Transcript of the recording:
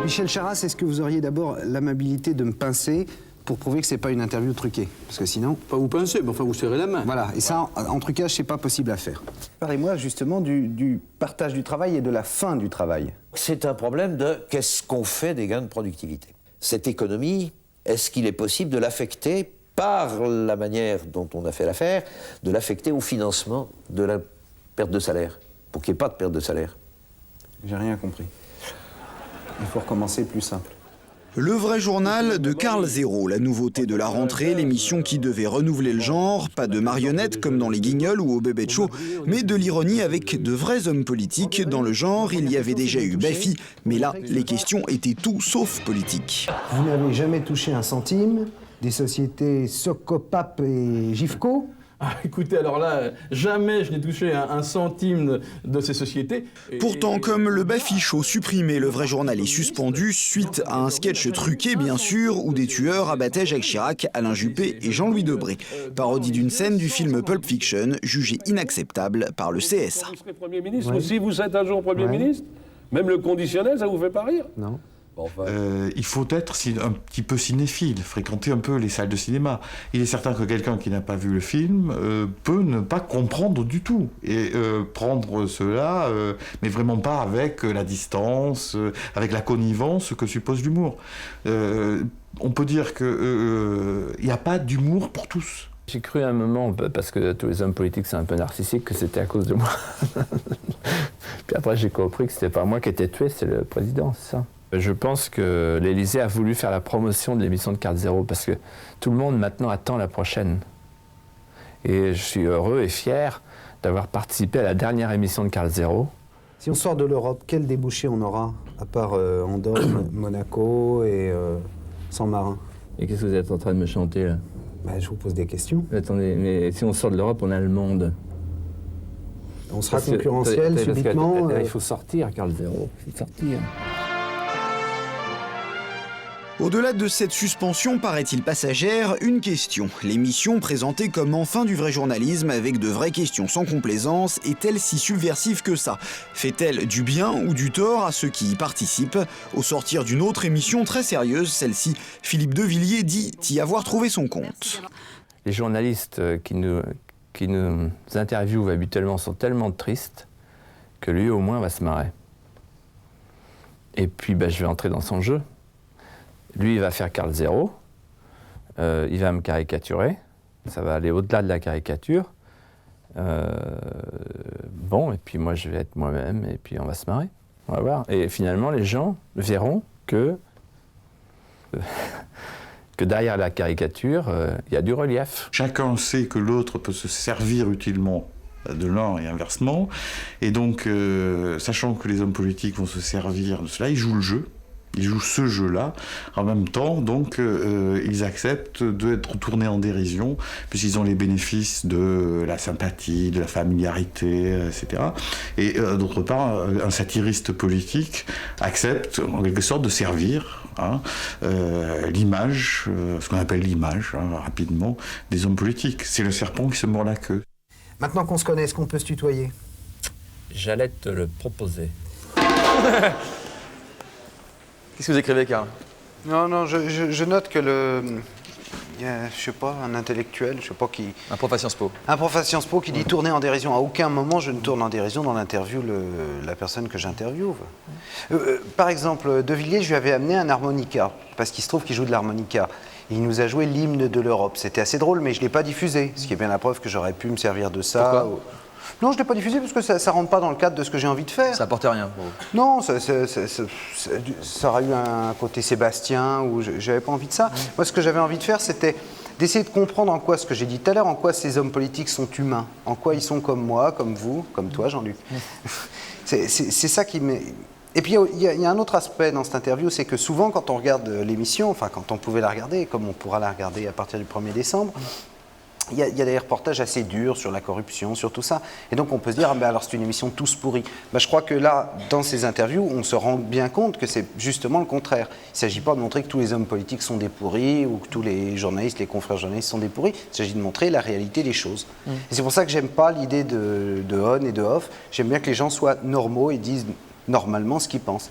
Michel Charras, est-ce que vous auriez d'abord l'amabilité de me pincer pour prouver que c'est pas une interview truquée? Parce que sinon... Pas vous pincer, mais enfin vous serrez la main. Voilà, et ça, en trucage, c'est pas possible à faire. Parlez-moi justement du partage du travail et de la fin du travail. C'est un problème de qu'est-ce qu'on fait des gains de productivité. Cette économie, est-ce qu'il est possible de l'affecter par la manière dont on a fait l'affaire, de l'affecter au financement de la perte de salaire, pour qu'il n'y ait pas de perte de salaire? J'ai rien compris. Il faut recommencer plus simple. Le vrai journal de Carl Zéro, la nouveauté de la rentrée, l'émission qui devait renouveler le genre, pas de marionnettes comme dans Les Guignols ou au Bébé Show, mais de l'ironie avec de vrais hommes politiques. Dans le genre, il y avait déjà eu Baffy, mais là, les questions étaient tout sauf politiques. Vous n'avez jamais touché un centime des sociétés Socopap et Gifco? Ah, écoutez, alors là, jamais je n'ai touché un centime de ces sociétés. Pourtant, comme le Baffy Show supprimé, le vrai journal est suspendu suite à un sketch truqué, bien sûr, où des tueurs abattaient Jacques Chirac, Alain Juppé et Jean-Louis Debré. Parodie d'une scène du film Pulp Fiction, jugée inacceptable par le CSA. Vous serez Premier ministre ou si vous êtes un jour Premier ministre, même le conditionnel, ça vous fait pas rire? Non. Il faut être un petit peu cinéphile, fréquenter un peu les salles de cinéma. Il est certain que quelqu'un qui n'a pas vu le film peut ne pas comprendre du tout et prendre cela, mais vraiment pas avec la distance, avec la connivence que suppose l'humour. On peut dire qu'il n'y a pas d'humour pour tous. J'ai cru à un moment, parce que tous les hommes politiques c'est un peu narcissique, que c'était à cause de moi. Puis après j'ai compris que c'était pas moi qui étais tué, c'est le président, c'est ça. Je pense que l'Élysée a voulu faire la promotion de l'émission de Carte Zéro parce que tout le monde maintenant attend la prochaine. Et je suis heureux et fier d'avoir participé à la dernière émission de Carte Zéro. Si on sort de l'Europe, quel débouché on aura, à part Andorre, Monaco et San Marin? Et qu'est-ce que vous êtes en train de me chanter là? Bah, je vous pose des questions. Attendez, mais si on sort de l'Europe, on a le monde. On sera concurrentiel subitement. Il faut sortir, Carte Zéro. Il faut sortir. Au-delà de cette suspension, paraît-il passagère, une question. L'émission, présentée comme enfin du vrai journalisme, avec de vraies questions sans complaisance, est-elle si subversive que ça? Fait-elle du bien ou du tort à ceux qui y participent? Au sortir d'une autre émission très sérieuse, celle-ci, Philippe Devilliers dit y avoir trouvé son compte. Les journalistes qui nous interviewent habituellement sont tellement tristes que lui, au moins, va se marrer. Et puis, je vais entrer dans son jeu. Lui, il va faire Carte Zéro, il va me caricaturer, ça va aller au-delà de la caricature. Bon, et puis moi, je vais être moi-même, et puis on va se marrer, on va voir. Et finalement, les gens verront que derrière la caricature, il y a du relief. Chacun sait que l'autre peut se servir utilement de l'un et inversement, et donc, sachant que les hommes politiques vont se servir de cela, ils jouent le jeu. Ils jouent ce jeu-là. En même temps, donc, ils acceptent d'être tournés en dérision, puisqu'ils ont les bénéfices de la sympathie, de la familiarité, etc. Et d'autre part, un satiriste politique accepte, en quelque sorte, de servir l'image, ce qu'on appelle l'image, rapidement, des hommes politiques. C'est le serpent qui se mord la queue. Maintenant qu'on se connaît, est-ce qu'on peut se tutoyer? J'allais te le proposer. Qu'est-ce que vous écrivez, Karl? Non, je note que il y a, je sais pas, un intellectuel, je sais pas qui... Un prof à Sciences Po. Un prof à Sciences Po qui dit tourner en dérision. À aucun moment je ne tourne en dérision dans l'interview la personne que j'interviewe. Par exemple, Devilliers, je lui avais amené un harmonica, parce qu'il se trouve qu'il joue de l'harmonica. Il nous a joué l'hymne de l'Europe. C'était assez drôle, mais je ne l'ai pas diffusé, ce qui est bien la preuve que j'aurais pu me servir de ça. Pourquoi? Non, je ne l'ai pas diffusé parce que ça ne rentre pas dans le cadre de ce que j'ai envie de faire. Ça apporte rien pour vous? Non, ça aurait eu un côté Sébastien, où je n'avais pas envie de ça. Moi, ce que j'avais envie de faire, c'était d'essayer de comprendre en quoi, ce que j'ai dit tout à l'heure, en quoi ces hommes politiques sont humains, en quoi ils sont comme moi, comme vous, comme toi, Jean-Luc. C'est ça qui m'est... Et puis, il y a un autre aspect dans cette interview, c'est que souvent, quand on regarde l'émission, enfin, quand on pouvait la regarder, comme on pourra la regarder à partir du 1er décembre, il y a des reportages assez durs sur la corruption, sur tout ça. Et donc on peut se dire, alors c'est une émission tous pourris. Je crois que là, dans ces interviews, on se rend bien compte que c'est justement le contraire. Il ne s'agit pas de montrer que tous les hommes politiques sont des pourris ou que tous les journalistes, les confrères journalistes sont des pourris. Il s'agit de montrer la réalité des choses. Et c'est pour ça que j'aime pas l'idée de on et de off. J'aime bien que les gens soient normaux et disent normalement ce qu'ils pensent.